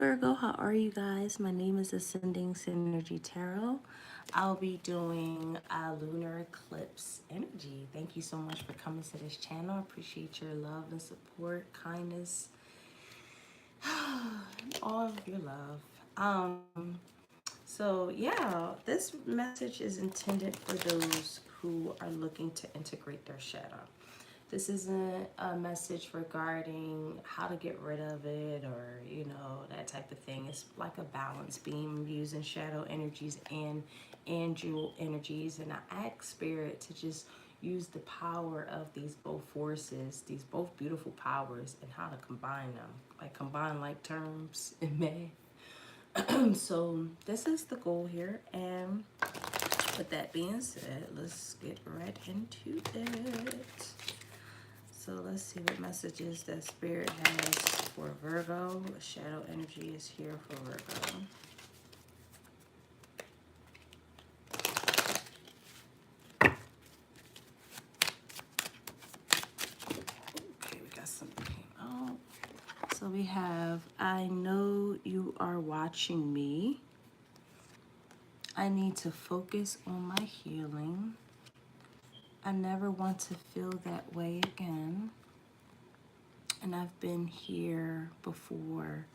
Virgo, how are you guys? My name is Ascending Synergy Tarot. I'll be doing a lunar eclipse energy. Thank you so much for coming to this channel. I appreciate your love and support, kindness, all of your love. So yeah, this message is intended for those who are looking to integrate their shadow. This isn't a message regarding how to get rid of it or, that type of thing. It's like a balance beam using shadow energies and angel energies. And I ask Spirit to just use the power of these both forces, these both beautiful powers, and how to combine them. Like combine like terms in math. So this is the goal here. And with that being said, let's get right into it. So let's see what messages that Spirit has for Virgo. Shadow energy is here for Virgo. Okay, we got something came out. So we have, I know you are watching me. I need to focus on my healing. I never want to feel that way again. And I've been here before.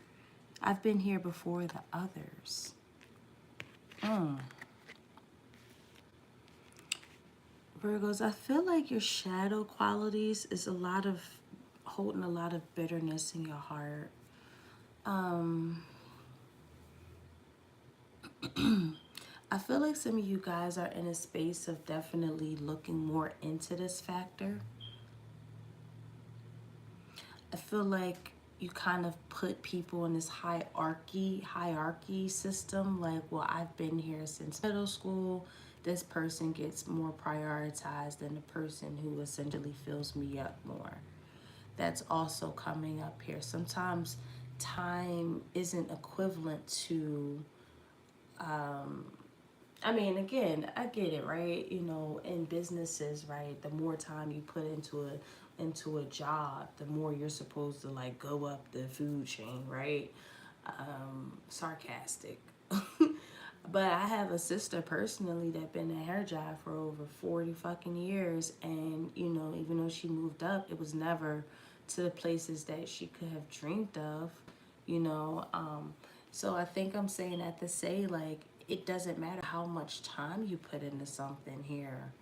I've been here before the others. Virgos, I feel like your shadow qualities is holding a lot of bitterness in your heart. I feel like some of you guys are in a space of definitely looking more into this factor. I feel like you kind of put people in this hierarchy system. Like, well, I've been here since middle school. This person gets more prioritized than the person who essentially fills me up more. That's also coming up here. Sometimes time isn't equivalent to, again, I get it, right? In businesses, right, the more time you put into a job, the more you're supposed to like go up the food chain, right? Sarcastic. But I have a sister personally that been in her job for over 40 fucking years, and even though she moved up, it was never to the places that she could have dreamed of, you know. So I think I'm saying that to say, like, it doesn't matter how much time you put into something here.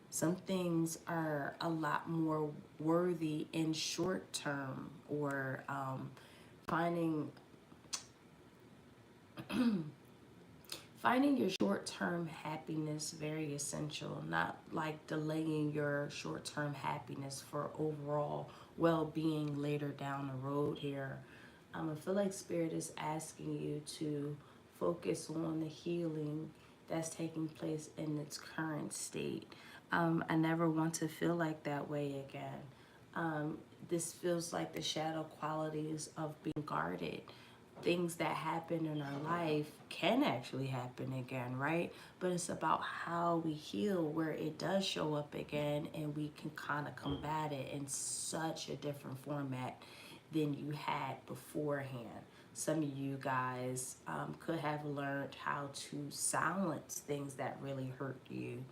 Some things are a lot more worthy in short term, or finding finding your short-term happiness very essential, not like delaying your short-term happiness for overall well-being later down the road here. I feel like Spirit is asking you to focus on the healing that's taking place in its current state. I never want to feel like that way again. This feels like the shadow qualities of being guarded. Things that happen in our life can actually happen again, right? But it's about how we heal where it does show up again, and we can kind of combat it in such a different format than you had beforehand. Some of you guys could have learned how to silence things that really hurt you.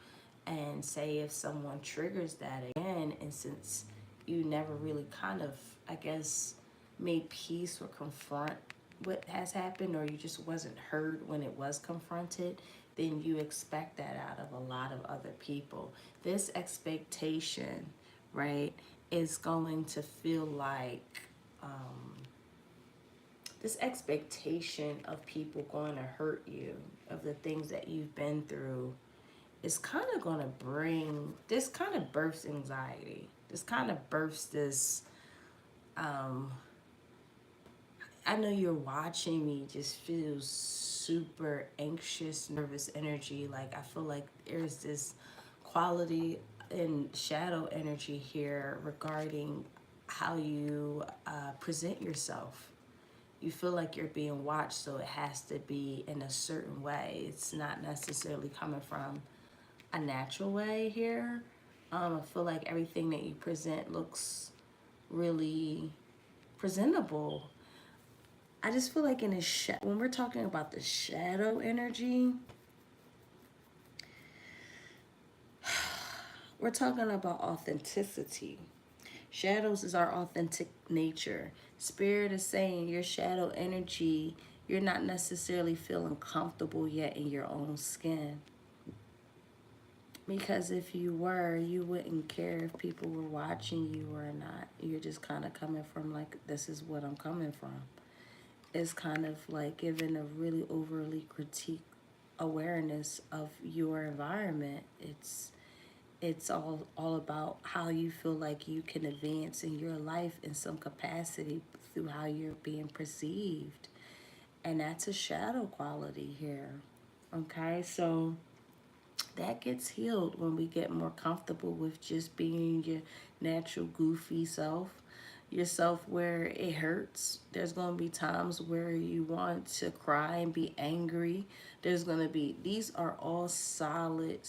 And say if someone triggers that again, and since you never really kind of, I guess, made peace or confront what has happened, or you just wasn't heard when it was confronted, then you expect that out of a lot of other people. This expectation, right, is going to feel like this expectation of people going to hurt you, of the things that you've been through, is kind of going to bring, this kind of births anxiety. This kind of births this, I know you're watching me just feel super anxious, nervous energy. Like, I feel like there's this quality in shadow energy here regarding how you present yourself. You feel like you're being watched, so it has to be in a certain way. It's not necessarily coming from a natural way here. I feel like everything that you present looks really presentable. I just feel like in a when we're talking about the shadow energy, we're talking about authenticity. Shadows is our authentic nature. Spirit is saying your shadow energy, you're not necessarily feeling comfortable yet in your own skin. Because if you were, you wouldn't care if people were watching you or not. You're just kind of coming from like, this is what I'm coming from. It's kind of like giving a really overly critique awareness of your environment. It's all about how you feel like you can advance in your life in some capacity through how you're being perceived. And that's a shadow quality here. Okay, so that gets healed when we get more comfortable with just being your natural goofy self, yourself where it hurts. There's going to be times where you want to cry and be angry. There's going to be, these are all solid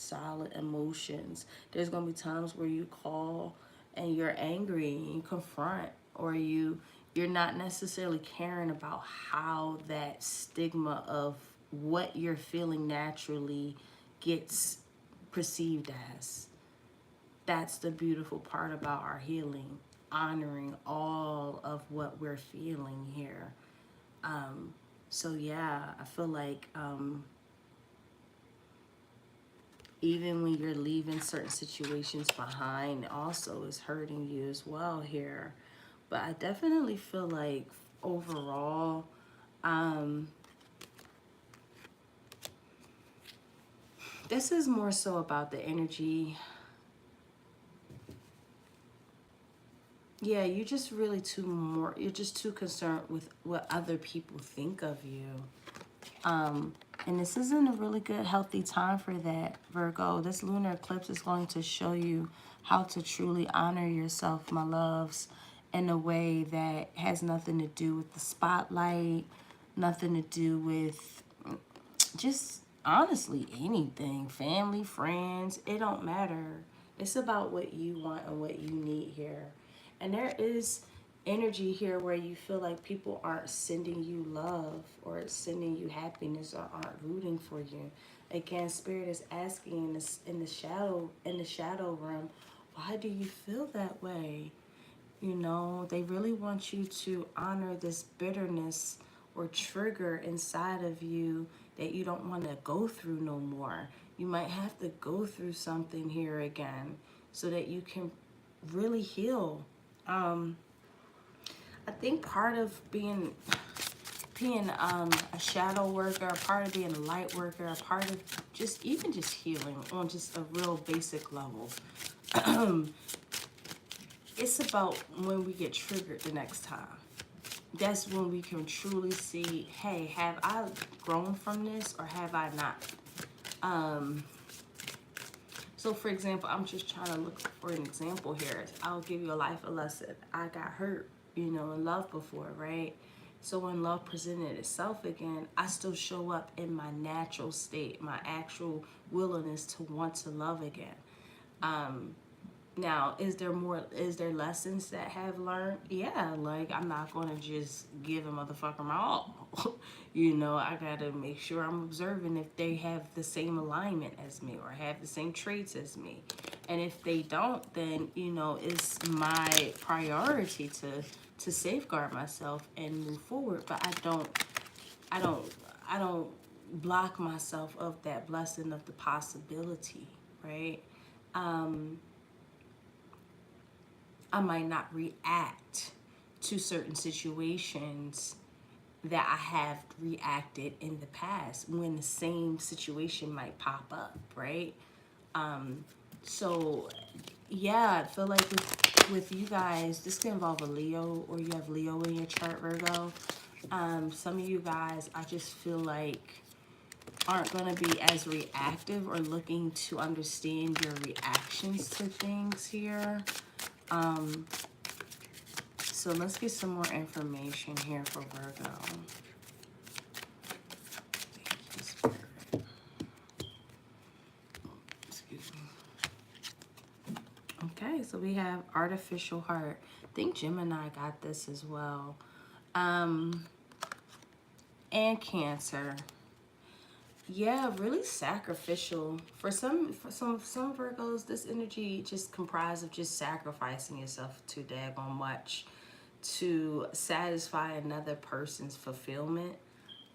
emotions. There's going to be times where you call and you're angry and you confront, or you're not necessarily caring about how that stigma of what you're feeling naturally gets perceived as. That's the beautiful part about our healing, honoring all of what we're feeling here. So yeah, I feel like even when you're leaving certain situations behind, also is hurting you as well here. But I definitely feel like overall, this is more so about the energy. Yeah, you're just too concerned with what other people think of you. And this isn't a really good, healthy time for that, Virgo. This lunar eclipse is going to show you how to truly honor yourself, my loves, in a way that has nothing to do with the spotlight, nothing to do with just honestly anything. Family, friends, it don't matter. It's about what you want and what you need here. And there is energy here where you feel like people aren't sending you love or sending you happiness or aren't rooting for you. Again, spirit is asking in the shadow realm, why do you feel that way? You know, they really want you to honor this bitterness or trigger inside of you that you don't want to go through no more. You might have to go through something here again so that you can really heal. I think part of being a shadow worker, a part of being a light worker, a part of just even just healing on just a real basic level. It's about when we get triggered the next time. That's when we can truly see, hey, have I grown from this or have I not? So for example, I'm just trying to look for an example here. I'll give you a lesson. I got hurt, in love before, right? So when love presented itself again, I still show up in my natural state, my actual willingness to want to love again. Now, is there lessons that have learned? Yeah, like I'm not gonna just give a motherfucker my all. I gotta make sure I'm observing if they have the same alignment as me or have the same traits as me. And if they don't, then it's my priority to safeguard myself and move forward. But I don't block myself of that blessing of the possibility, right? I might not react to certain situations that I have reacted in the past when the same situation might pop up, right? So yeah, I feel like with you guys, this can involve a Leo, or you have Leo in your chart, Virgo. Some of you guys, I just feel like aren't going to be as reactive or looking to understand your reactions to things here. So let's get some more information here for Virgo. Excuse me. Okay, so we have artificial heart. I think Gemini got this as well. and Cancer. Yeah, really sacrificial. For some Virgos, this energy just comprised of just sacrificing yourself too daggone much to satisfy another person's fulfillment.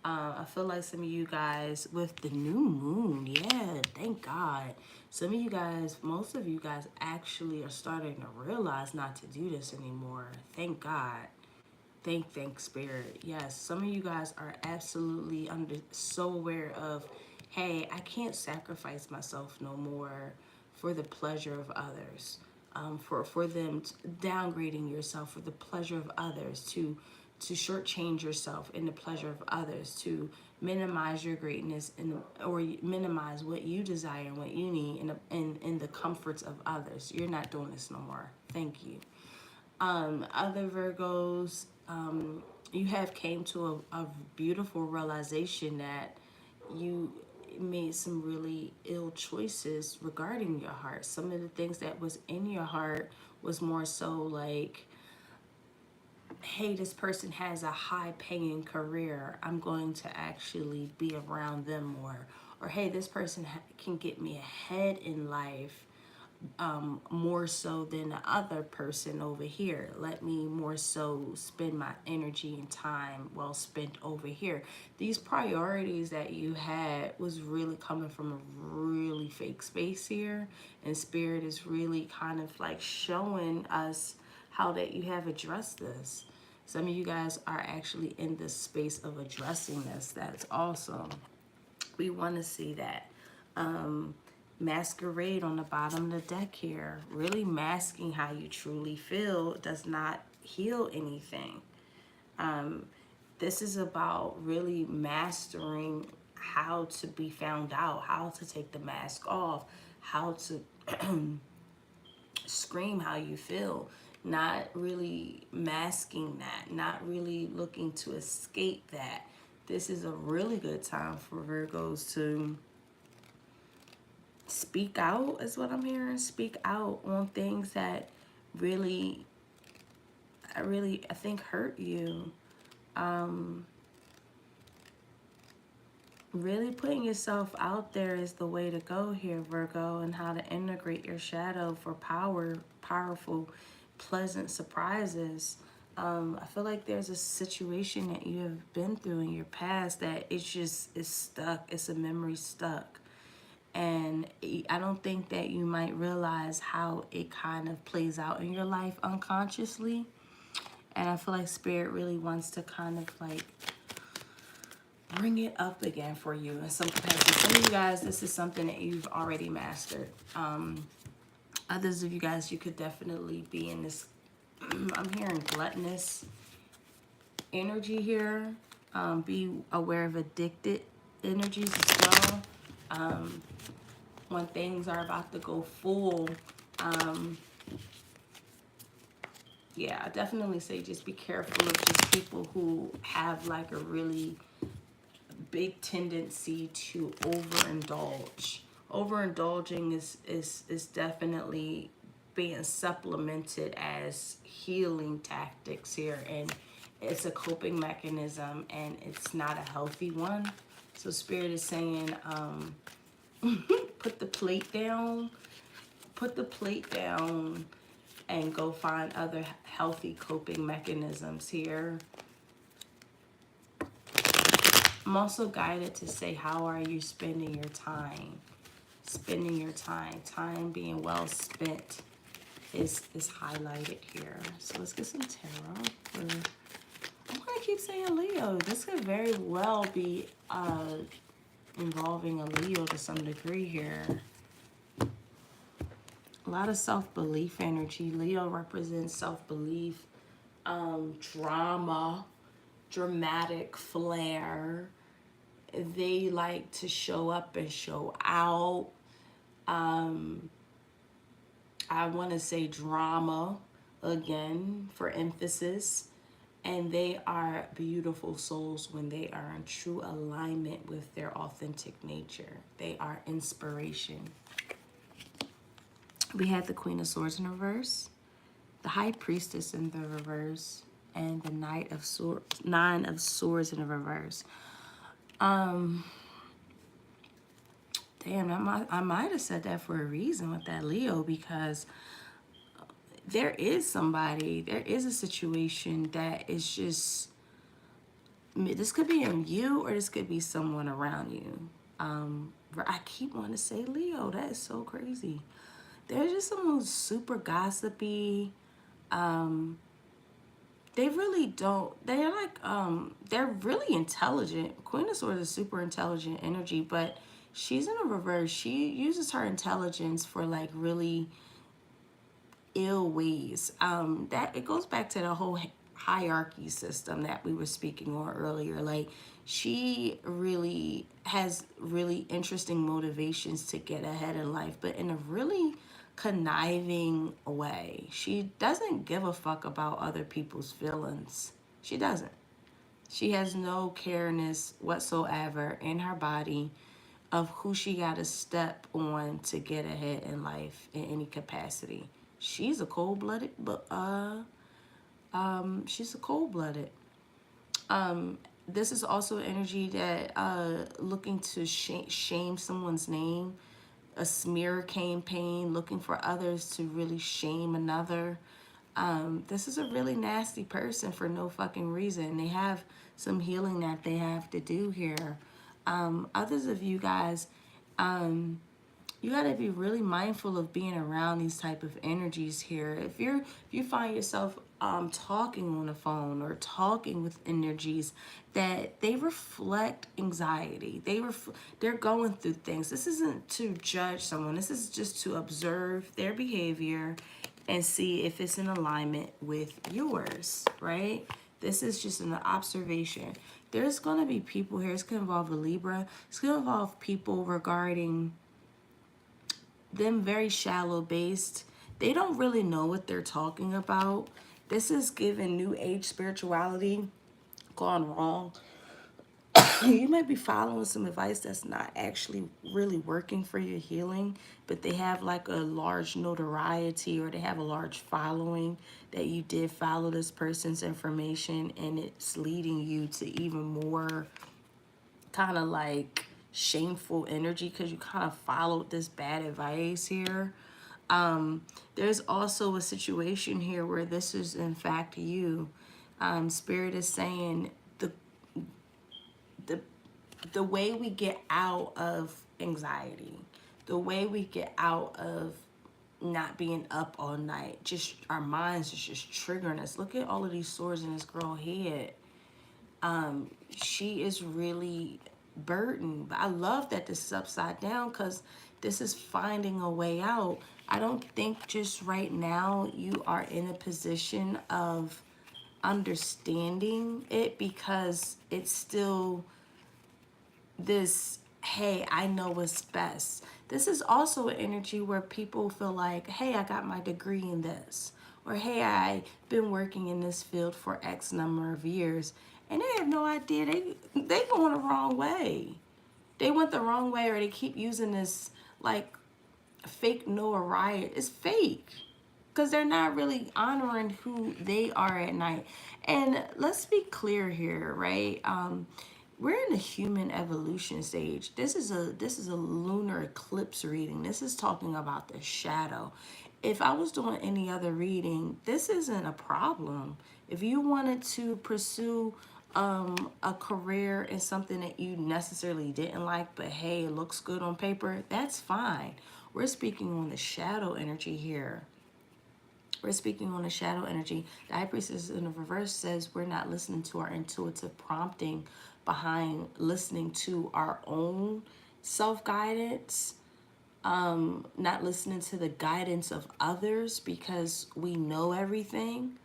I feel like some of you guys with the new moon, yeah, thank God. Some of you guys, most of you guys actually are starting to realize not to do this anymore. Thank God. Thank Spirit. Yes, some of you guys are absolutely so aware of, hey, I can't sacrifice myself no more for the pleasure of others. For them downgrading yourself for the pleasure of others, to shortchange yourself in the pleasure of others, to minimize your greatness or minimize what you desire and what you need in the comforts of others. You're not doing this no more. Thank you. Other Virgos, you have came to a beautiful realization that you made some really ill choices regarding your heart. Some of the things that was in your heart was more so like, hey, this person has a high paying career, I'm going to actually be around them more. Or hey, this person can get me ahead in life, more so than the other person over here. Let me more so spend my energy and time well spent over here. These priorities that you had was really coming from a really fake space here, and Spirit is really kind of like showing us how that you have addressed this. Some of you guys are actually in this space of addressing this. That's awesome. We want to see that. Masquerade on the bottom of the deck here. Really masking how you truly feel does not heal anything. This is about really mastering how to be found out, how to take the mask off, how to scream how you feel, not really masking that, not really looking to escape that. This is a really good time for Virgos to speak out, is what I'm hearing. Speak out on things that really, I think hurt you. Really putting yourself out there is the way to go here, Virgo, and how to integrate your shadow for powerful, pleasant surprises. I feel like there's a situation that you have been through in your past that it's just is stuck. It's a memory stuck. And I don't think that you might realize how it kind of plays out in your life unconsciously. And I feel like Spirit really wants to kind of like bring it up again for you in some capacity. Some of you guys, this is something that you've already mastered. Others of you guys, you could definitely be in this, I'm hearing gluttonous energy here. Be aware of addicted energies as well. When things are about to go full, yeah, I definitely say just be careful of just people who have like a really big tendency to overindulge. Overindulging is definitely being supplemented as healing tactics here, and it's a coping mechanism, and it's not a healthy one. So Spirit is saying, put the plate down. Put the plate down and go find other healthy coping mechanisms here. I'm also guided to say, how are you spending your time? Spending your time. Time being well spent is highlighted here. So let's get some tarot. I'm going to keep saying Leo. This could very well be involving a Leo to some degree here. A lot of self-belief energy. Leo represents self-belief, drama, dramatic flair. They like to show up and show out. I want to say drama again for emphasis. And they are beautiful souls when they are in true alignment with their authentic nature. They are inspiration. We had the Queen of Swords in reverse, the High Priestess in the reverse, and the Nine of Swords in the reverse. Damn, I might have said that for a reason with that Leo, because there is a situation that is just, this could be in you or this could be someone around you. I keep wanting to say Leo. That is so crazy. There's just someone who's super gossipy. They really don't. They're like, they're really intelligent. Queen of Swords is super intelligent energy, but she's in a reverse. She uses her intelligence for like really ill ways. That it goes back to the whole hierarchy system that we were speaking on earlier. Like, she really has really interesting motivations to get ahead in life, but in a really conniving way. She doesn't give a fuck about other people's feelings. She doesn't. She has no careness whatsoever in her body of who she got to step on to get ahead in life in any capacity. She's a cold-blooded, but she's a cold-blooded. This is also energy that looking to shame someone's name, a smear campaign, looking for others to really shame another. This is a really nasty person for no fucking reason. They have some healing that they have to do here. Others of you guys, you got to be really mindful of being around these type of energies here. If you find yourself talking on the phone or talking with energies that they reflect anxiety, they're going through things. This isn't to judge someone. This is just to observe their behavior and see if it's in alignment with yours, right? This is just an observation. There's going to be people here. It's going to involve a Libra. It's going to involve people regarding them very shallow based. They don't really know what they're talking about. This is given new age spirituality gone wrong. You might be following some advice that's not actually really working for your healing, but they have like a large notoriety or they have a large following that you did follow this person's information, and it's leading you to even more kind of like shameful energy because you kind of followed this bad advice here. There's also a situation here where this is in fact you. Spirit is saying the the way we get out of anxiety, the way we get out of not being up all night, just our minds is just triggering us. Look at all of these swords in this girl head. She is really burdened. But I love that this is upside down because this is finding a way out. I don't think just right now you are in a position of understanding it because it's still this, hey, I know what's best. This is also an energy where people feel like, hey, I got my degree in this. Or, hey, I've been working in this field for X number of years. And they have no idea. They going the wrong way. They went the wrong way, or they keep using this, like, fake Noah riot. It's fake. Because they're not really honoring who they are at night. And let's be clear here, right? We're in the human evolution stage. This is a lunar eclipse reading. This is talking about the shadow. If I was doing any other reading, this isn't a problem. If you wanted to pursue a career in something that you necessarily didn't like, but hey, it looks good on paper, that's fine. We're speaking on the shadow energy here. We're speaking on the shadow energy. The High Priestess in the reverse says we're not listening to our intuitive prompting behind listening to our own self-guidance, not listening to the guidance of others because we know everything.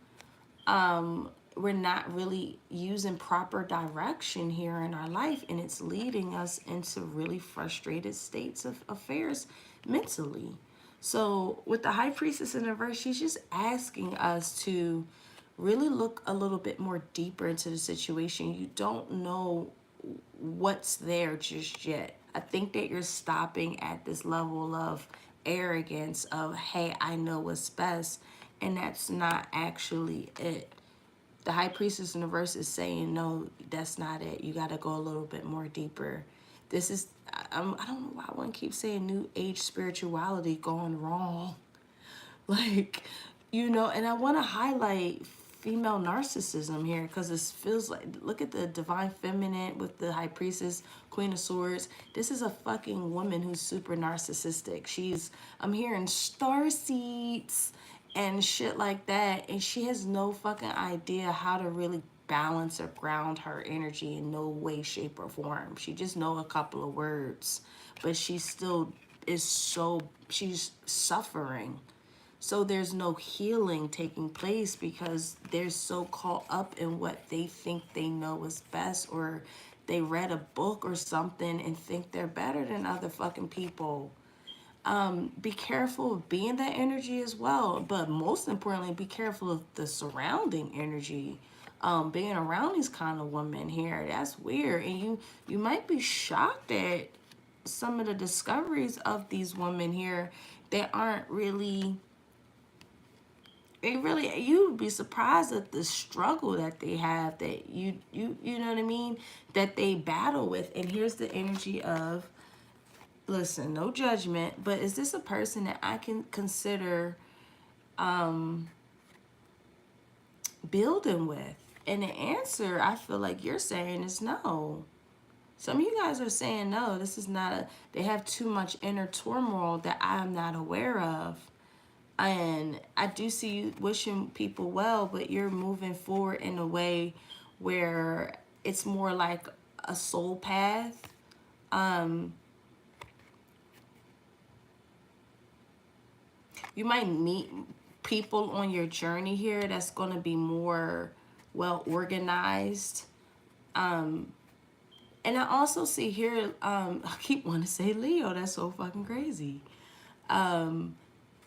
We're not really using proper direction here in our life, and it's leading us into really frustrated states of affairs mentally. So with the High Priestess in the verse, she's just asking us to really look a little bit more deeper into the situation. You don't know what's there just yet. I think that you're stopping at this level of arrogance of, hey, I know what's best, and that's not actually it. The High Priestess in the verse is saying, no, that's not it. You got to go a little bit more deeper. This is, I don't know why one keeps saying New Age spirituality gone wrong. Like, you know, and I want to highlight female narcissism here because it feels like, look at the divine feminine with the High Priestess, Queen of Swords. This is a fucking woman who's super narcissistic. I'm hearing star seeds and shit like that, and she has no fucking idea how to really balance or ground her energy in no way, shape, or form. She just know a couple of words, but she still she's suffering. So there's no healing taking place because they're so caught up in what they think they know is best, or they read a book or something and think they're better than other fucking people. Be careful of being that energy as well, but most importantly, be careful of the surrounding energy. Being around these kind of women here, that's weird, and you might be shocked at some of the discoveries of these women here that aren't really. You'd be surprised at the struggle that they have, that you know what I mean, that they battle with. And here's the energy of, listen, no judgment, but is this a person that I can consider building with? And the answer, I feel like you're saying, is no. Some of you guys are saying no, this is not they have too much inner turmoil that I'm not aware of. And I do see you wishing people well, but you're moving forward in a way where it's more like a soul path. You might meet people on your journey here that's going to be more well organized. And I also see here, I keep wanting to say Leo. That's so fucking crazy.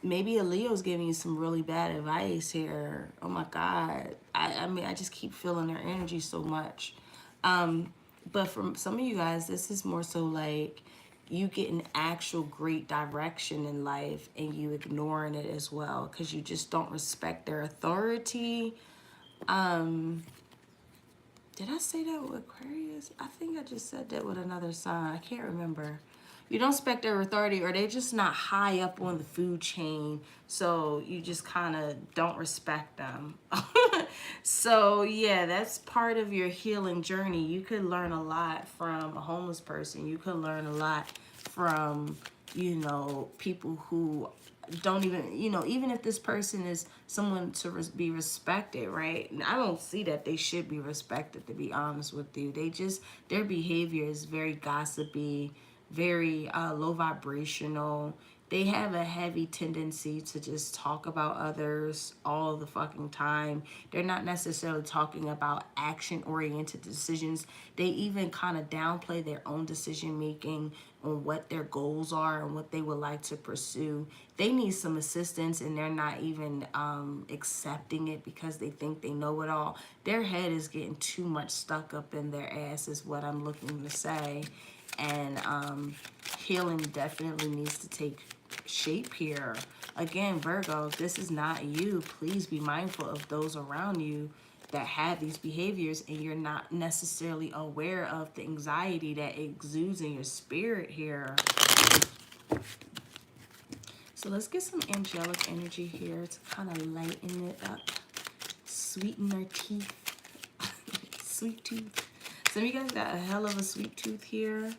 Maybe a Leo's giving you some really bad advice here. Oh my God. I mean, I just keep feeling their energy so much. But for some of you guys, this is more so like you getting actual great direction in life and you ignoring it as well because you just don't respect their authority. Did I say that with Aquarius? I think I just said that with another sign. I can't remember. You don't respect their authority, or they're just not high up on the food chain, so you just kind of don't respect them. So yeah, that's part of your healing journey. You could learn a lot from a homeless person. You could learn a lot from, you know, people who don't even, you know, even if this person is someone to be respected, right? And I don't see that they should be respected, to be honest with you. Their behavior is very gossipy, very low vibrational. They have a heavy tendency to just talk about others all the fucking time. They're not necessarily talking about action-oriented decisions. They even kind of downplay their own decision making on what their goals are and what they would like to pursue. They need some assistance and they're not even accepting it because they think they know it all. Their head is getting too much stuck up in their ass is what I'm looking to say. And healing definitely needs to take shape here. Again, Virgo, if this is not you, please be mindful of those around you that have these behaviors and you're not necessarily aware of the anxiety that exudes in your spirit here. So let's get some angelic energy here to kind of lighten it up, sweeten our teeth. Sweet tooth. Some of you guys got a hell of a sweet tooth here.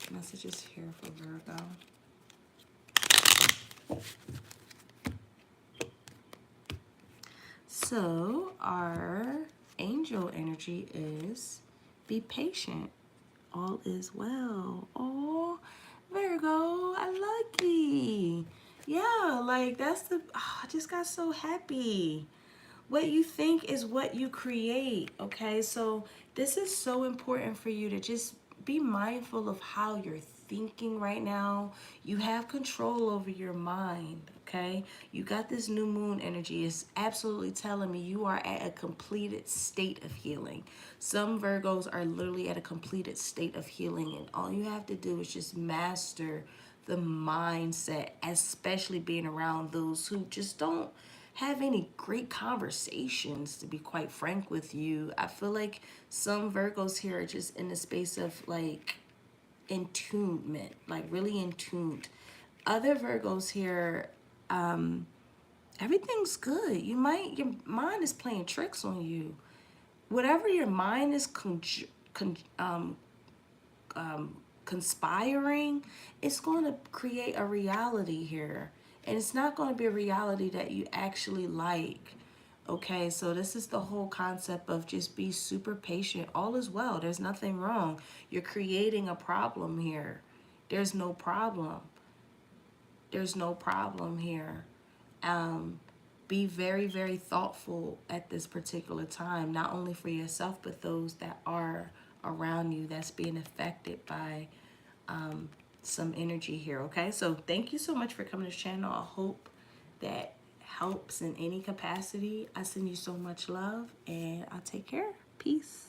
Messages here for Virgo. So our angel energy is be patient. All is well. Oh, Virgo, I lucky. Yeah, like that's I just got so happy. What you think is what you create, okay? So this is so important for you to just be mindful of how you're thinking right now. You have control over your mind, okay? You got this new moon energy. It's absolutely telling me you are at a completed state of healing. Some Virgos are literally at a completed state of healing, and all you have to do is just master the mindset, especially being around those who just don't have any great conversations, to be quite frank with you. I feel like some Virgos here are just in the space of like attunement, like really in tuned. Other Virgos here, everything's good. Your mind is playing tricks on you. Whatever your mind is conspiring, it's going to create a reality here. And it's not going to be a reality that you actually like. Okay, so this is the whole concept of just be super patient. All is well. There's nothing wrong. You're creating a problem here. There's no problem. There's no problem here. Be very, very thoughtful at this particular time, not only for yourself, but those that are around you that's being affected by some energy here. Okay, so thank you so much for coming to the channel. I hope that helps in any capacity. I send you so much love, and I'll take care. Peace.